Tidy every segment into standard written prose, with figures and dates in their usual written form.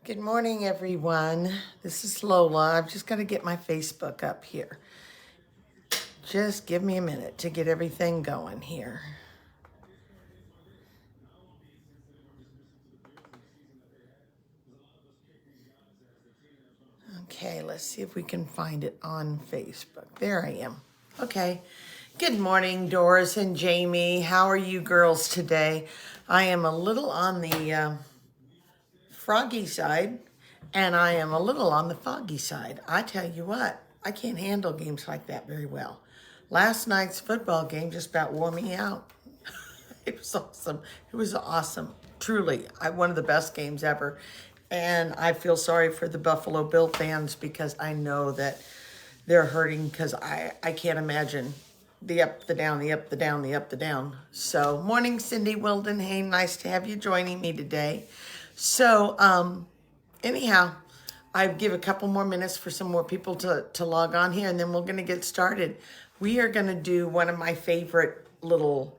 Good morning, everyone. This is Lola. I've just got to get my Facebook up here. Just give me a minute to get everything going here. Okay, let's see if we can find it on Facebook. There I am. Okay. Good morning, Doris and Jamie. How are you girls today? I am a little on the froggy side, and I am a little on the foggy side. I tell you what, I can't handle games like that very well. Last night's football game just about wore me out. It was awesome. It was awesome. Truly, one of the best games ever. And I feel sorry for the Buffalo Bill fans because I know that they're hurting because I can't imagine the up, the down, the up, the down, the up, the down. So, morning, Cindy Wildenhain. Nice to have you joining me today. So, anyhow, I give a couple more minutes for some more people to log on here, and then we're going to get started. We are going to do one of my favorite little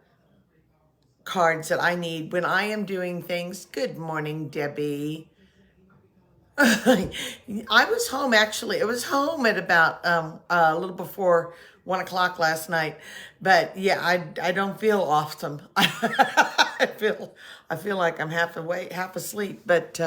cards that I need when I am doing things. Good morning, Debbie. I was home actually. It was home at about a little before 1 o'clock last night. But yeah, I don't feel awesome. I feel like I'm half awake, half asleep. But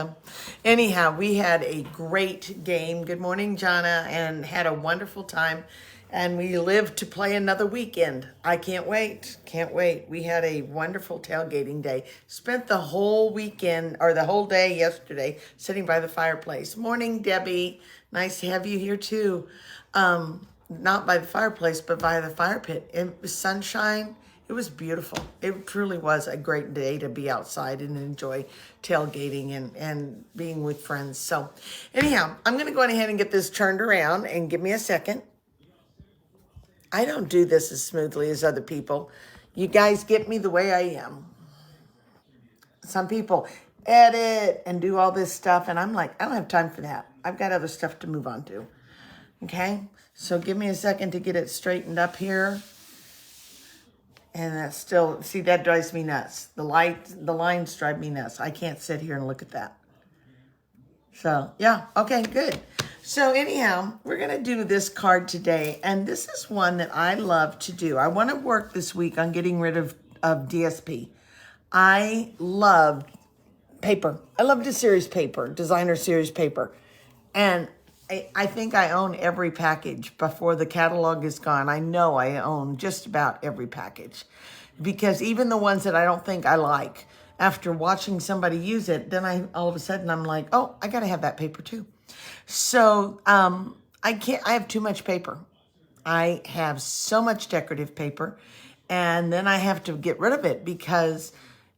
anyhow, we had a great game. Good morning, Jana, and had a wonderful time. And we live to play another weekend. I can't wait. Can't wait. We had a wonderful tailgating day. Spent the whole weekend, or the whole day yesterday, sitting by the fireplace. Morning, Debbie. Nice to have you here, too. Not by the fireplace, but by the fire pit. It was sunshine. It was beautiful. It truly was a great day to be outside and enjoy tailgating and being with friends. So anyhow, I'm going to go ahead and get this turned around, and give me a second. I don't do this as smoothly as other people. You guys get me the way I am. Some people edit and do all this stuff, and I'm like, I don't have time for that. I've got other stuff to move on to. Okay? So give me a second to get it straightened up here. And that's still, see, that drives me nuts. The lines drive me nuts. I can't sit here and look at that. So, yeah, okay, good. So anyhow, we're going to do this card today, and this is one that I love to do. I want to work this week on getting rid of DSP. I love paper. I love the series paper, designer series paper. And I think I own every package before the catalog is gone. I know I own just about every package, because even the ones that I don't think I like, after watching somebody use it, then all of a sudden I'm like, oh, I got to have that paper too. So I have too much paper. I have so much decorative paper, and then I have to get rid of it because,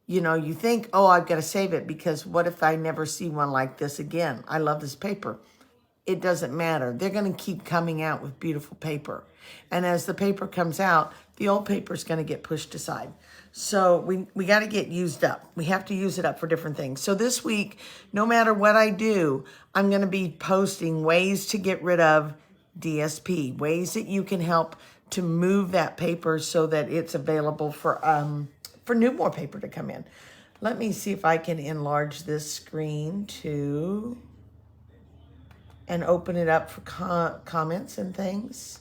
you think, oh, I've got to save it because what if I never see one like this again? I love this paper. It doesn't matter. They're going to keep coming out with beautiful paper. And as the paper comes out, the old paper is going to get pushed aside. So we got to get used up. We have to use it up for different things. So this week, no matter what I do, I'm going to be posting ways to get rid of DSP, ways that you can help to move that paper so that it's available for more paper to come in. Let me see if I can enlarge this screen too and open it up for comments and things.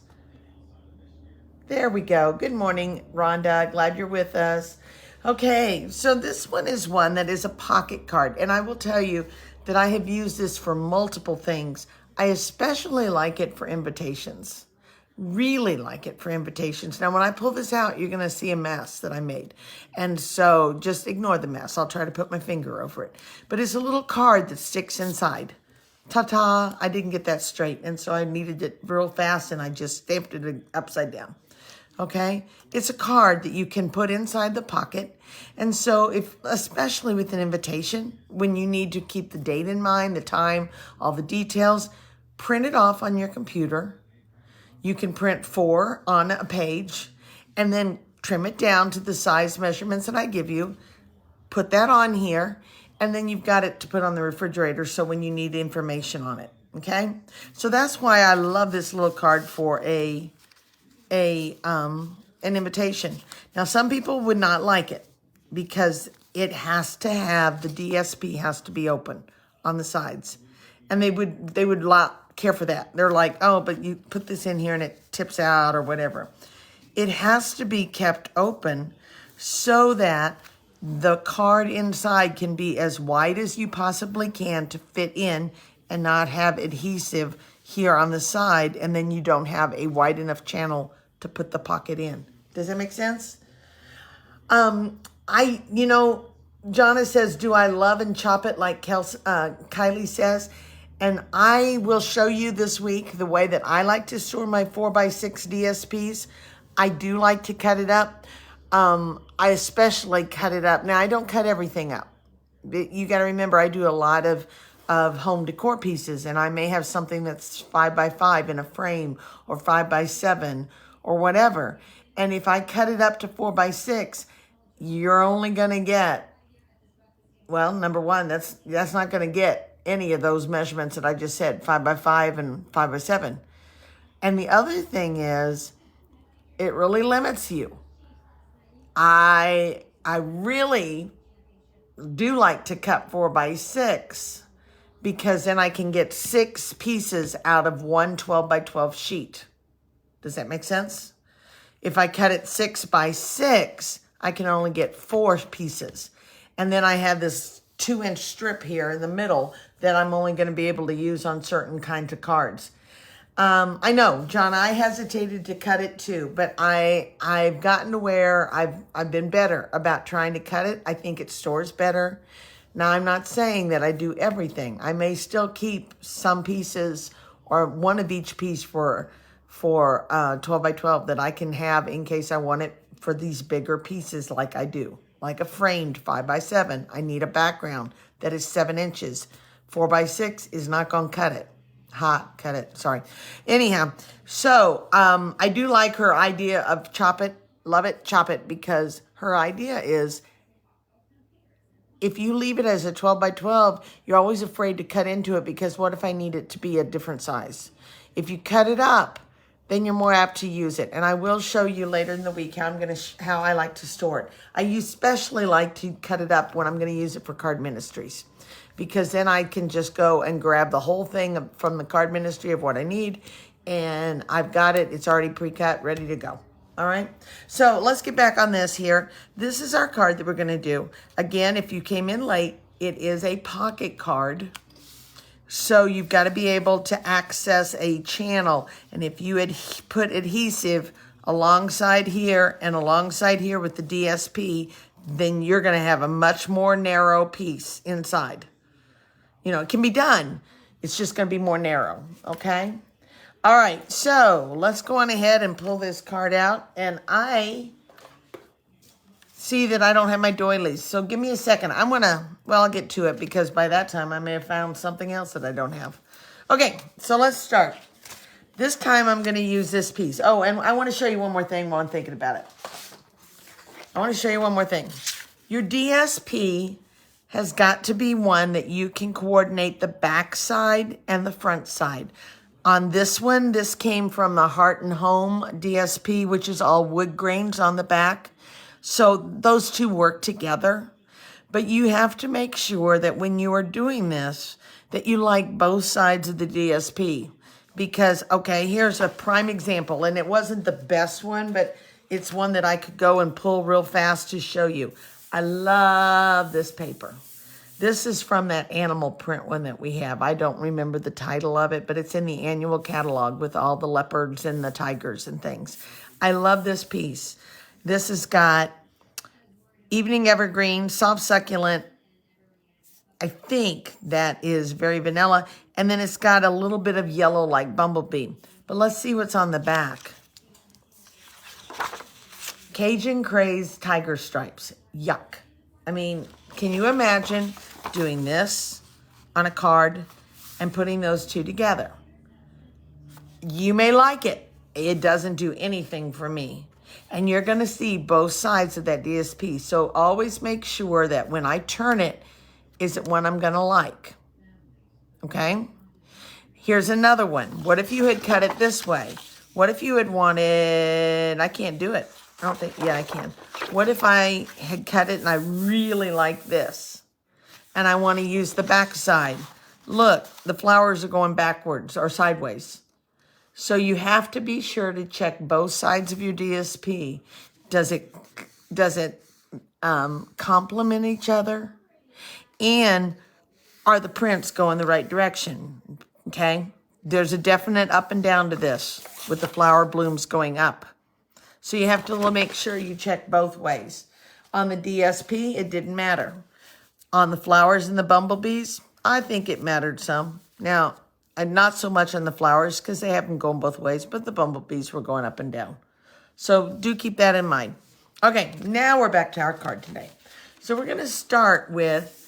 There we go. Good morning, Rhonda. Glad you're with us. Okay, so this one is one that is a pocket card, and I will tell you that I have used this for multiple things. I especially like it for invitations. Really like it for invitations. Now, when I pull this out, you're going to see a mess that I made. And so just ignore the mess. I'll try to put my finger over it. But it's a little card that sticks inside. Ta-ta, I didn't get that straight, and so I needed it real fast, and I just stamped it upside down. Okay? It's a card that you can put inside the pocket, and so especially with an invitation, when you need to keep the date in mind, the time, all the details, print it off on your computer. You can print 4 on a page, and then trim it down to the size measurements that I give you, put that on here, and then you've got it to put on the refrigerator so when you need information on it, Okay, so that's why I love this little card for an invitation. Now, some people would not like it because it has to have, the DSP has to be open on the sides, and they would not care for that. They're like, oh, but you put this in here and it tips out or whatever. It has to be kept open so that the card inside can be as wide as you possibly can to fit in and not have adhesive here on the side, and then you don't have a wide enough channel to put the pocket in. Does that make sense? Jonna says, do I love and chop it like Kylie says? And I will show you this week the way that I like to store my 4x6 DSPs. I do like to cut it up. I especially cut it up. Now, I don't cut everything up. You got to remember, I do a lot of home decor pieces, and I may have something that's 5x5 in a frame or 5x7 or whatever. And if I cut it up to 4x6, you're only going to get, well, number one, that's not going to get any of those measurements that I just said, 5x5 and 5x7. And the other thing is, it really limits you. I really do like to cut 4x6 because then I can get 6 pieces out of one 12x12 sheet. Does that make sense? If I cut it 6x6, I can only get 4 pieces. And then I have this 2-inch strip here in the middle that I'm only going to be able to use on certain kinds of cards. I know, John, I hesitated to cut it too, but I've gotten to where I've been better about trying to cut it. I think it stores better. Now, I'm not saying that I do everything. I may still keep some pieces or one of each piece for 12x12 that I can have in case I want it for these bigger pieces like I do. Like a framed 5x7, I need a background that is 7 inches. 4x6 is not going to cut it. Cut it, sorry. Anyhow, so I do like her idea of chop it, love it, chop it, because her idea is if you leave it as a 12x12, you're always afraid to cut into it because what if I need it to be a different size? If you cut it up, then you're more apt to use it. And I will show you later in the week how I like to store it. I especially like to cut it up when I'm going to use it for card ministries, because then I can just go and grab the whole thing from the card ministry of what I need, and I've got it. It's already pre-cut, ready to go. All right, so let's get back on this here. This is our card that we're going to do. Again, if you came in late, it is a pocket card. So you've got to be able to access a channel. And if you had put adhesive alongside here and alongside here with the DSP, then you're going to have a much more narrow piece inside. You know, it can be done. It's just going to be more narrow, okay? All right, so let's go on ahead and pull this card out. And I see that I don't have my doilies, so give me a second. I'll get to it because by that time I may have found something else that I don't have. Okay, so let's start. This time I'm going to use this piece. Oh, and I want to show you one more thing while I'm thinking about it. I want to show you one more thing. Your DSP has got to be one that you can coordinate the back side and the front side. On this one, this came from the Heart and Home DSP, which is all wood grains on the back. So those two work together. But you have to make sure that when you are doing this, that you like both sides of the DSP. Because, okay, here's a prime example. And it wasn't the best one, but it's one that I could go and pull real fast to show you. I love this paper. This is from that animal print one that we have. I don't remember the title of it, but it's in the annual catalog with all the leopards and the tigers and things. I love this piece. This has got Evening Evergreen, Soft Succulent. I think that is very vanilla. And then it's got a little bit of yellow like Bumblebee. But let's see what's on the back. Cajun Craze Tiger Stripes. Yuck. I mean, can you imagine doing this on a card and putting those two together? You may like it. It doesn't do anything for me. And you're going to see both sides of that DSP. So always make sure that when I turn it, is it one I'm going to like? Okay? Here's another one. What if you had cut it this way? What if you had wanted, I can't do it. I don't think, yeah, I can. What if I had cut it and I really like this? And I want to use the back side. Look, the flowers are going backwards or sideways. So you have to be sure to check both sides of your DSP. Does it complement each other? And are the prints going the right direction? Okay? There's a definite up and down to this with the flower blooms going up. So you have to make sure you check both ways. On the DSP, it didn't matter. On the flowers and the bumblebees, I think it mattered some. Now, and not so much on the flowers because they have them going both ways, but the bumblebees were going up and down. So do keep that in mind. Okay, now we're back to our card today. So we're going to start with,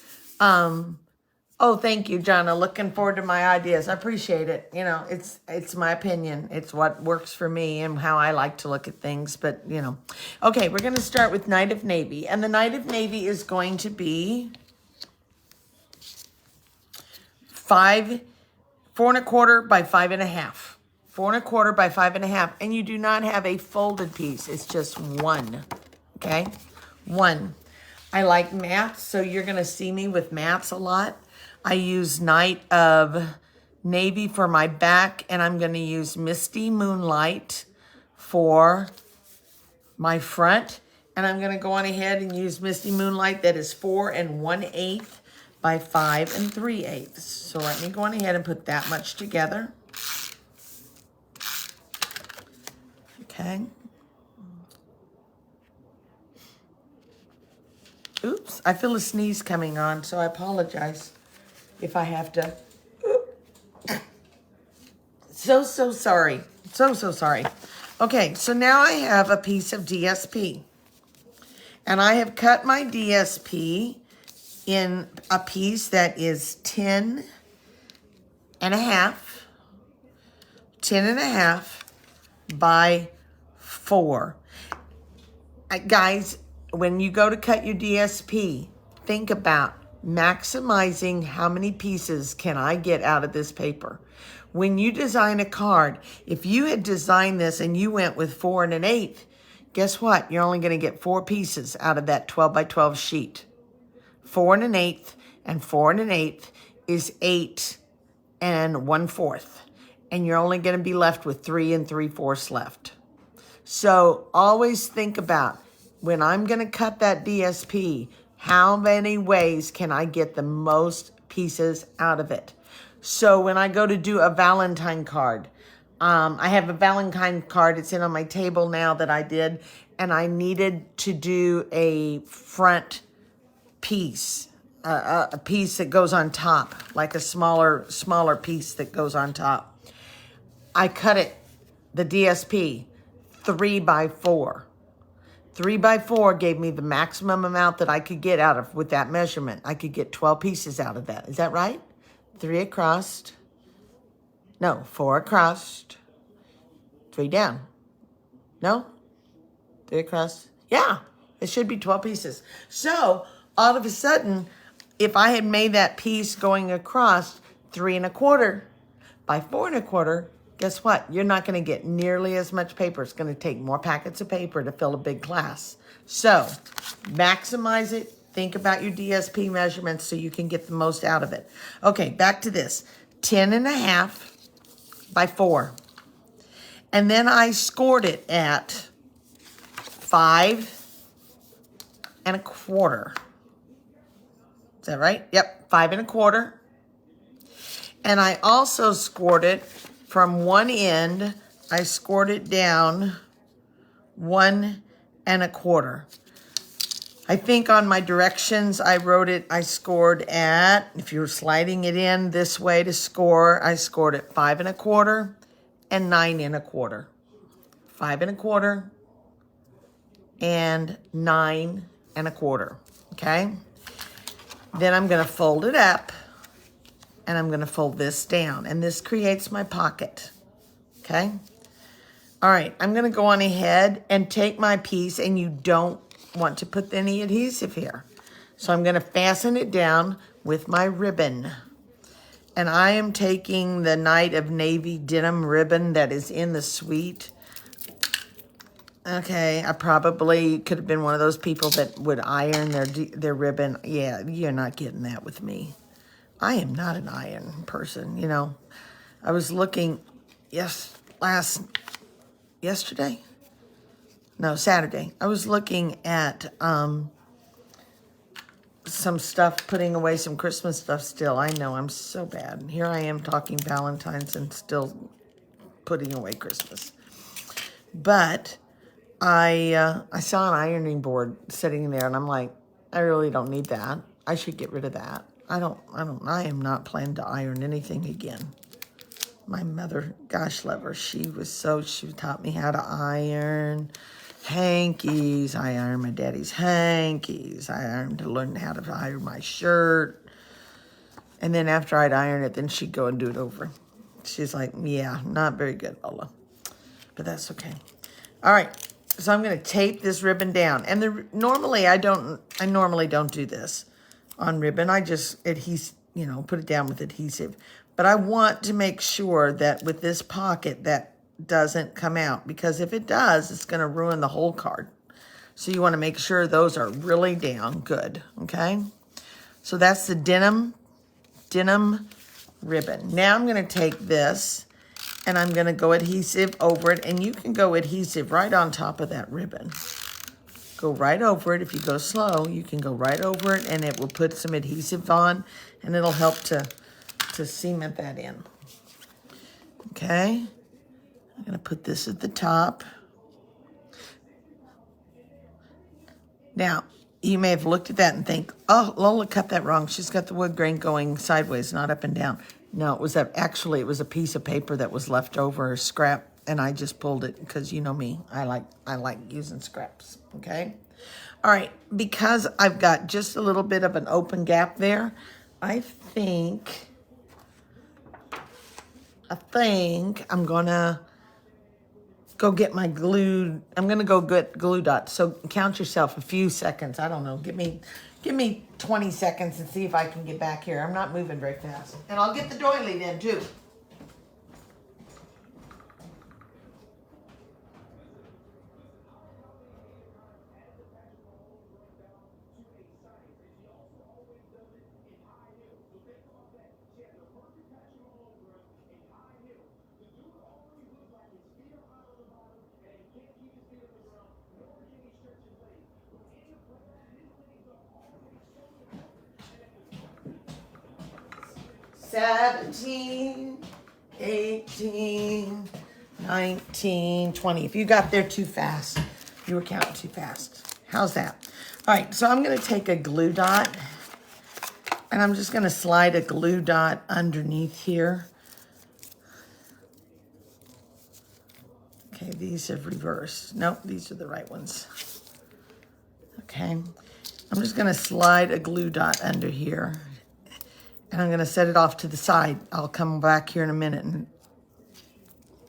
oh, thank you, Jonna. Looking forward to my ideas. I appreciate it. You know, it's my opinion. It's what works for me and how I like to look at things. But, you know. Okay, we're going to start with Knight of Navy. And the Knight of Navy is going to be 4 1/4 by 5 1/2. 4 1/4 by 5 1/2. And you do not have a folded piece. It's just one. Okay? One. I like mats, so you're going to see me with mats a lot. I use Knight of Navy for my back, and I'm going to use Misty Moonlight for my front. And I'm going to go on ahead and use Misty Moonlight that is 4 1/8 by 5 3/8. So let me go on ahead and put that much together. Okay. Oops, I feel a sneeze coming on, so I apologize if I have to. So sorry. So sorry. Okay, so now I have a piece of DSP. And I have cut my DSP in a piece that is 10 1/2. 10 1/2 by 4. Guys, when you go to cut your DSP, think about maximizing how many pieces can I get out of this paper. When you design a card, if you had designed this and you went with 4 1/8, guess what? You're only going to get 4 pieces out of that 12 by 12 sheet. 4 1/8 and 4 1/8 is 8 1/4. And you're only going to be left with 3 3/4 left. So always think about, when I'm going to cut that DSP, how many ways can I get the most pieces out of it? So when I go to do a Valentine card, I have a Valentine card. It's in on my table now that I did. And I needed to do a front piece, a piece that goes on top, like a smaller piece that goes on top. I cut it, the DSP, 3 by 4. 3 by 4 gave me the maximum amount that I could get out of with that measurement. I could get 12 pieces out of that. Is that right? 3 across. No, 4 across. 3 down. No? 3 across. Yeah, it should be 12 pieces. So, all of a sudden, if I had made that piece going across 3 1/4 by 4 1/4, guess what? You're not going to get nearly as much paper. It's going to take more packets of paper to fill a big class. So, maximize it. Think about your DSP measurements so you can get the most out of it. Okay, back to this. 10 1/2 by 4. And then I scored it at 5 1/4. Is that right? Yep, 5 1/4. And I also scored it from one end. I scored it down 1 1/4. I think on my directions, I wrote it, I scored at, if you're sliding it in this way to score, I scored at 5 1/4 and 9 1/4. 5 1/4 and 9 1/4, okay? Then I'm going to fold it up, and I'm going to fold this down, and this creates my pocket, okay? All right, I'm going to go on ahead and take my piece, and you don't want to put any adhesive here. So I'm going to fasten it down with my ribbon. And I am taking the Night of Navy denim ribbon that is in the suite. Okay, I probably could have been one of those people that would iron their ribbon. Yeah, you're not getting that with me. I am not an iron person, you know. I was looking yesterday? No, Saturday. I was looking at some stuff, putting away some Christmas stuff still. I know, I'm so bad. Here I am talking Valentine's and still putting away Christmas. But I saw an ironing board sitting there and I'm like, I really don't need that. I should get rid of that. I am not planning to iron anything again. My mother, gosh love her, she taught me how to iron hankies. I ironed my daddy's hankies. I ironed to learn how to iron my shirt. And then after I'd iron it, then she'd go and do it over. She's like, yeah, not very good, Lola. But that's okay. All right, so I'm gonna tape this ribbon down. And normally I normally don't do this on ribbon. I just put it down with adhesive. But I want to make sure that with this pocket that doesn't come out, because if it does, it's going to ruin the whole card. So you want to make sure those are really down good, okay? So that's the denim ribbon. Now I'm going to take this and I'm going to go adhesive over it, and you can go adhesive right on top of that ribbon. Go right over it. If you go slow, you can go right over it, and it will put some adhesive on, and it'll help to cement that in. Okay? I'm going to put this at the top. Now, you may have looked at that and think, oh, Lola cut that wrong. She's got the wood grain going sideways, not up and down. No, it was a piece of paper that was left over, scrap, and I just pulled it because you know me. I like using scraps, okay? All right, because I've got just a little bit of an open gap there, I think I'm gonna go get my glue. I'm gonna go get glue dots. So count yourself a few seconds. I don't know. Give me 20 seconds and see if I can get back here. I'm not moving very fast. And I'll get the doily then too. $17, $18, $19, $20. If you got there too fast, you were counting too fast. How's that? All right, so I'm going to take a glue dot, and I'm just going to slide a glue dot underneath here. Okay, these have reversed. Nope, these are the right ones. Okay, I'm just going to slide a glue dot under here. And I'm going to set it off to the side. I'll come back here in a minute. And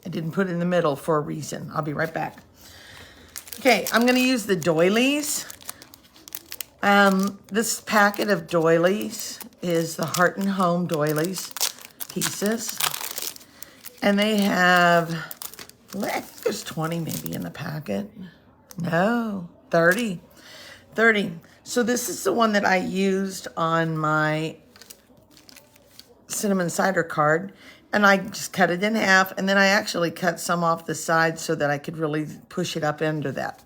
I didn't put it in the middle for a reason. I'll be right back. Okay, I'm going to use the doilies. This packet of doilies is the Heart and Home doilies pieces. And they have, I think there's 20 maybe in the packet. No, 30. 30. So this is the one that I used on my cinnamon cider card, and I just cut it in half, and then I actually cut some off the side so that I could really push it up into that.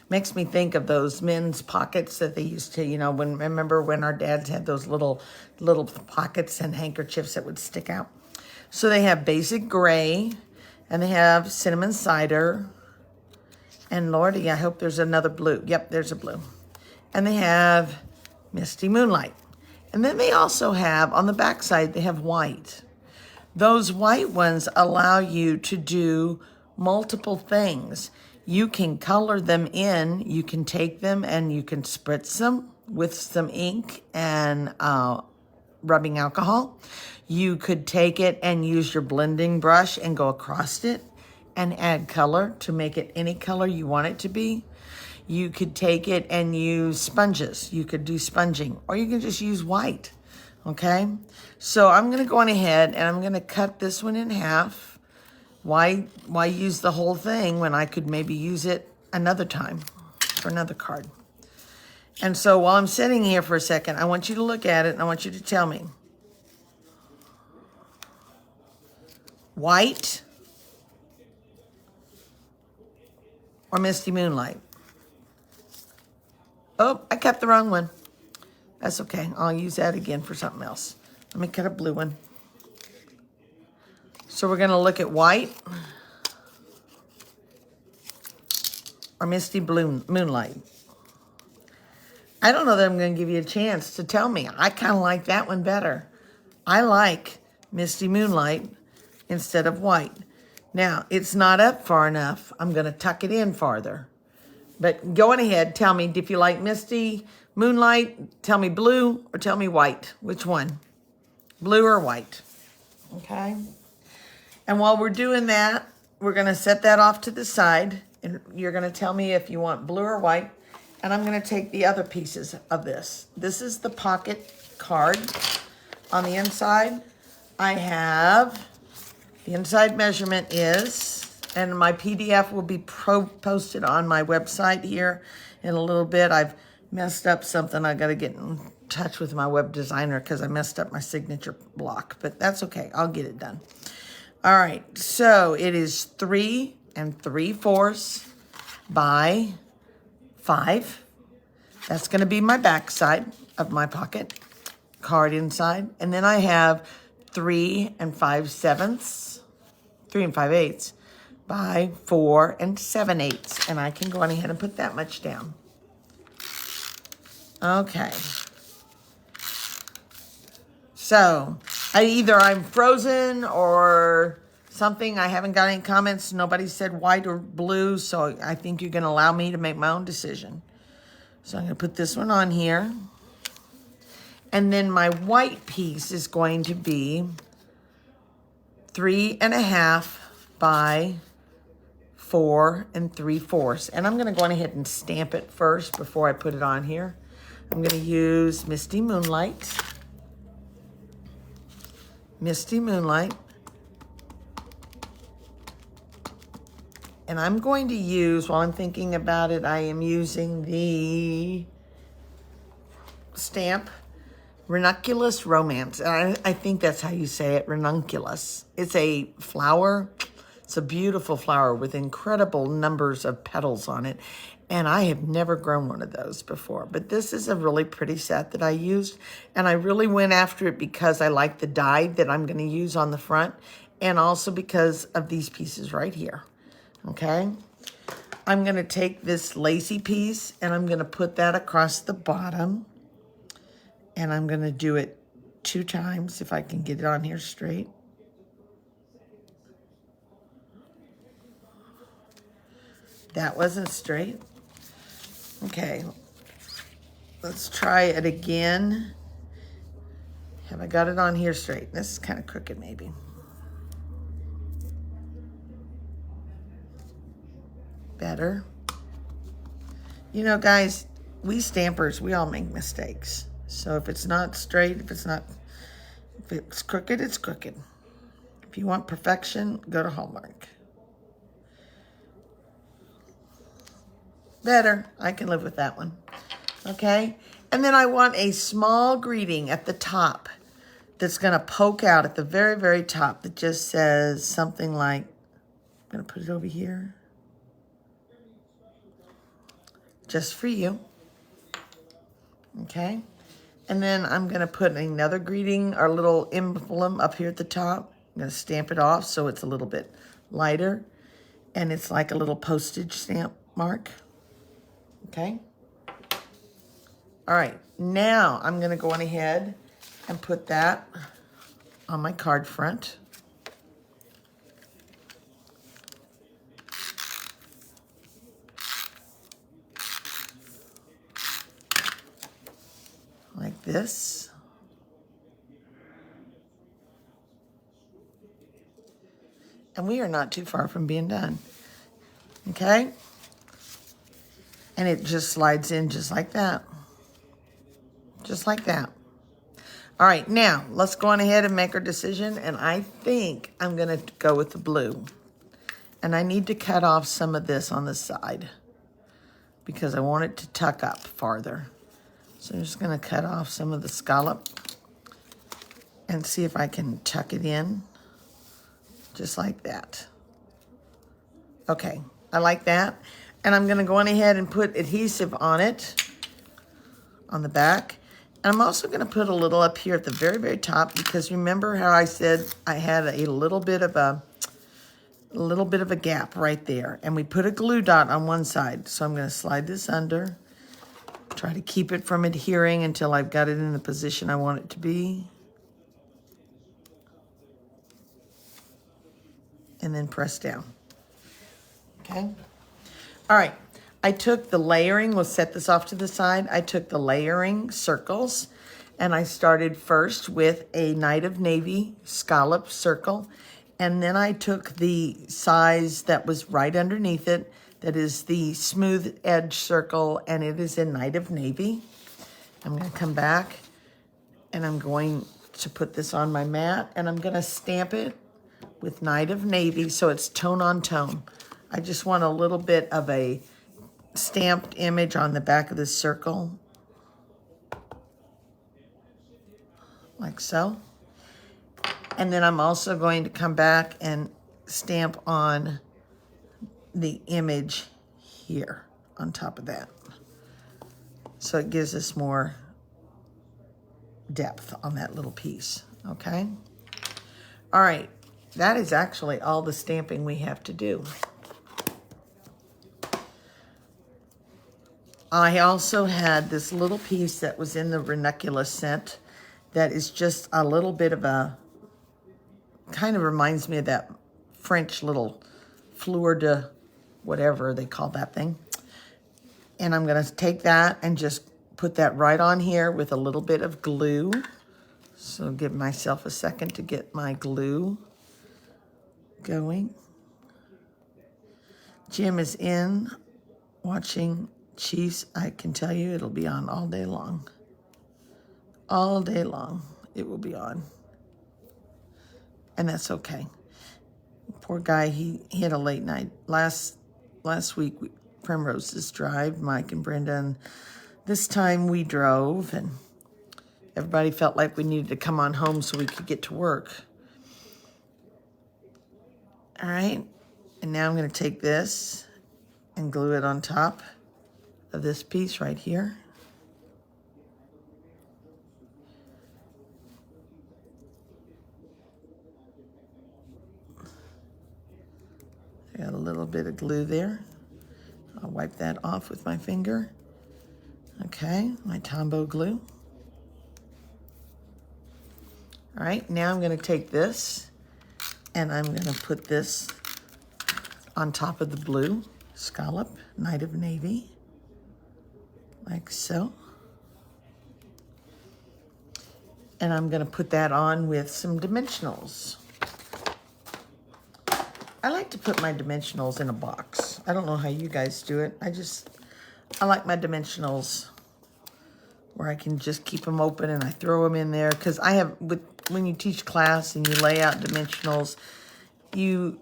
Makes me think of those men's pockets that they used to, remember when our dads had those little pockets and handkerchiefs that would stick out. So they have basic gray, and they have cinnamon cider, and Lordy, I hope there's another blue. Yep, there's a blue. And they have Misty Moonlight. And then they also have, on the back side, they have white. Those white ones allow you to do multiple things. You can color them in. You can take them and you can spritz them with some ink and rubbing alcohol. You could take it and use your blending brush and go across it and add color to make it any color you want it to be. You could take it and use sponges. You could do sponging, or you can just use white, Okay, so I'm going to go on ahead and I'm going to cut this one in half. Why use the whole thing when I could maybe use it another time for another card? And so while I'm sitting here for a second, I want you to look at it and I want you to tell me. White or Misty Moonlight? Oh, I cut the wrong one. That's okay. I'll use that again for something else. Let me cut a blue one. So we're going to look at white or Misty Moonlight. I don't know that I'm going to give you a chance to tell me. I kind of like that one better. I like Misty Moonlight instead of white. Now, it's not up far enough. I'm going to tuck it in farther. But go on ahead. Tell me, if you like Misty Moonlight, tell me blue or tell me white. Which one? Blue or white? Okay. And while we're doing that, we're going to set that off to the side. And you're going to tell me if you want blue or white. And I'm going to take the other pieces of this. This is the pocket card. On the inside, I have, the inside measurement is, and my PDF will be posted on my website here in a little bit. I've messed up something. I got to get in touch with my web designer because I messed up my signature block. But that's okay. I'll get it done. All right. So it is 3 3/4 by 5. That's going to be my back side of my pocket card inside. And then I have 3 5/7, 3 5/8 by 4 7/8. And I can go on ahead and put that much down. Okay. So I'm frozen or something. I haven't got any comments. Nobody said white or blue. So I think you're going to allow me to make my own decision. So I'm going to put this one on here. And then my white piece is going to be 3 1/2 by 4 3/4. And I'm going to go on ahead and stamp it first before I put it on here. I'm going to use Misty Moonlight. Misty Moonlight. And I'm going to use, while I'm thinking about it, I am using the stamp Ranunculus Romance. And I think that's how you say it, ranunculus. It's a flower. It's a beautiful flower with incredible numbers of petals on it. And I have never grown one of those before. But this is a really pretty set that I used. And I really went after it because I like the die that I'm going to use on the front. And also because of these pieces right here. Okay, I'm going to take this lacy piece and I'm going to put that across the bottom. And I'm going to do it 2 times if I can get it on here straight. That wasn't straight. Okay, let's try it again. Have I got it on here straight? This is kind of crooked maybe. Better. You know, guys, we stampers, we all make mistakes. So if it's not straight, if it's crooked, it's crooked. If you want perfection, go to Hallmark. Better. I can live with that one. Okay? And then I want a small greeting at the top that's going to poke out at the very, very top that just says something like, I'm going to put it over here. Just for you. Okay. And then I'm going to put another greeting or little emblem up here at the top. I'm going to stamp it off so it's a little bit lighter. And it's like a little postage stamp mark. Okay. All right. Now I'm going to go on ahead and put that on my card front. Like this. And we are not too far from being done. Okay? And it just slides in just like that. Just like that. All right, now let's go on ahead and make our decision. And I think I'm going to go with the blue. And I need to cut off some of this on the side because I want it to tuck up farther. So I'm just going to cut off some of the scallop and see if I can tuck it in just like that. Okay, I like that. And I'm going to go on ahead and put adhesive on it, on the back. And I'm also going to put a little up here at the very, very top because remember how I said I had a little bit of a gap right there. And we put a glue dot on one side. So I'm going to slide this under, try to keep it from adhering until I've got it in the position I want it to be. And then press down. Okay. All right. I took the layering, we'll set this off to the side. I took the layering circles and I started first with a Night of Navy scallop circle. And then I took the size that was right underneath it, that is the smooth edge circle, and it is in Night of Navy. I'm going to come back and I'm going to put this on my mat and I'm going to stamp it with Night of Navy so it's tone on tone. I just want a little bit of a stamped image on the back of this circle, like so. And then I'm also going to come back and stamp on the image here on top of that. So it gives us more depth on that little piece, okay? All right, that is actually all the stamping we have to do. I also had this little piece that was in the ranunculus scent that is just a little bit of a, kind of reminds me of that French little fleur de whatever they call that thing. And I'm going to take that and just put that right on here with a little bit of glue. So give myself a second to get my glue going. Jim is in watching Chiefs. I can tell you it'll be on all day long. All day long it will be on. And that's okay. Poor guy, he had a late night. Last week, Primrose's Drive, Mike and Brenda, and this time we drove, and everybody felt like we needed to come on home so we could get to work. All right, and now I'm going to take this and glue it on top of this piece right here. I got a little bit of glue there. I'll wipe that off with my finger. Okay, my Tombow glue. All right, now I'm going to take this and I'm going to put this on top of the blue scallop, Night of Navy, like so. And I'm going to put that on with some dimensionals. I like to put my dimensionals in a box. I don't know how you guys do it. I like my dimensionals where I can just keep them open and I throw them in there. Because when you teach class and you lay out dimensionals, you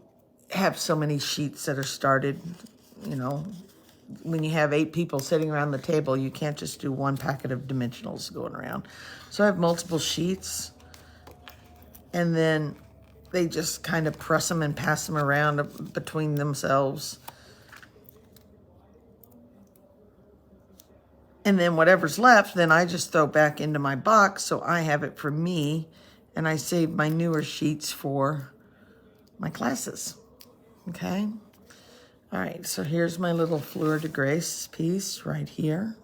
have so many sheets that are started, you know. When you have 8 people sitting around the table, you can't just do one packet of dimensionals going around. So I have multiple sheets, and then they just kind of press them and pass them around between themselves. And then whatever's left, then I just throw back into my box so I have it for me, and I save my newer sheets for my classes, okay? All right, so here's my little Fleur de Grace piece right here.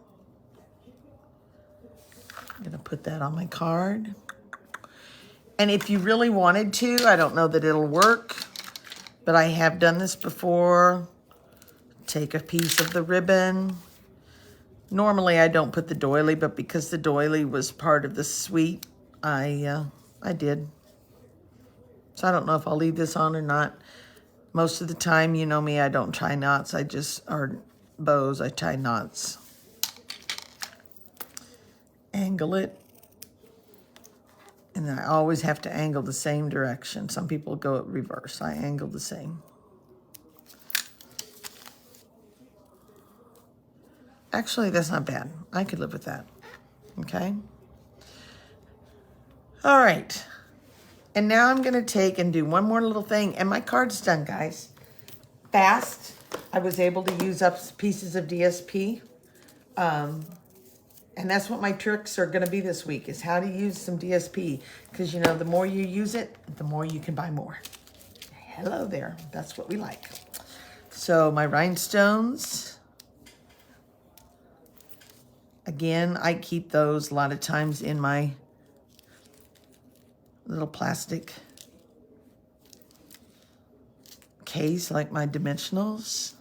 I'm gonna put that on my card. And if you really wanted to, I don't know that it'll work, but I have done this before. Take a piece of the ribbon. Normally I don't put the doily, but because the doily was part of the suite, I did. So I don't know if I'll leave this on or not. Most of the time, you know me, I don't tie knots. Or bows, I tie knots. Angle it. And I always have to angle the same direction. Some people go at reverse. I angle the same. Actually, that's not bad. I could live with that. Okay. All right. And now I'm going to take and do one more little thing. And my card's done, guys. Fast. I was able to use up pieces of DSP. And that's what my tricks are going to be this week, is how to use some DSP. Because, you know, the more you use it, the more you can buy more. Hello there. That's what we like. So my rhinestones. Again, I keep those a lot of times in my little plastic case, like my dimensionals.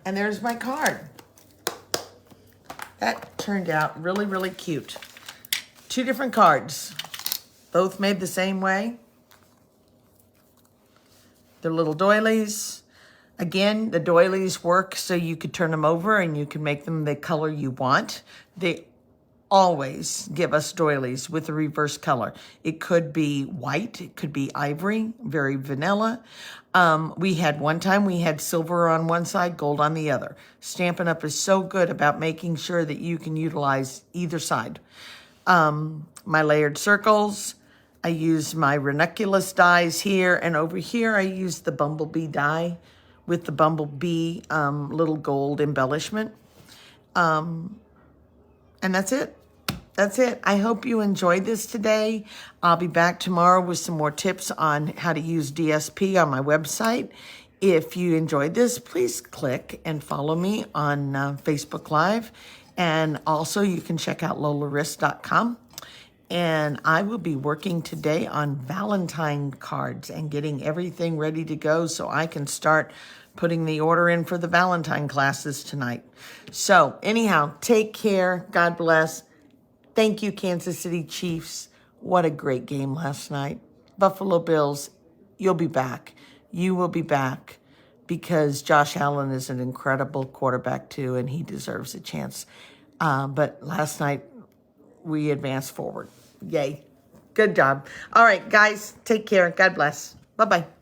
And there's my card. That turned out really, really cute. 2 different cards, both made the same way. They're little doilies. Again, the doilies work so you could turn them over and you can make them the color you want. They always give us doilies with a reverse color. It could be white, it could be ivory, very vanilla. We had one time, we had silver on one side, gold on the other. Stampin' Up! Is so good about making sure that you can utilize either side. My layered circles, I use my ranunculus dies here, and over here I use the bumblebee die with the bumblebee little gold embellishment. And that's it. That's it. I hope you enjoyed this today. I'll be back tomorrow with some more tips on how to use DSP on my website. If you enjoyed this, please click and follow me on Facebook Live. And also you can check out lolarisk.com. And I will be working today on Valentine cards and getting everything ready to go so I can start putting the order in for the Valentine classes tonight. So anyhow, take care. God bless. Thank you, Kansas City Chiefs. What a great game last night. Buffalo Bills, you'll be back. You will be back because Josh Allen is an incredible quarterback too, and he deserves a chance. But last night, we advanced forward. Yay. Good job. All right, guys, take care. God bless. Bye-bye.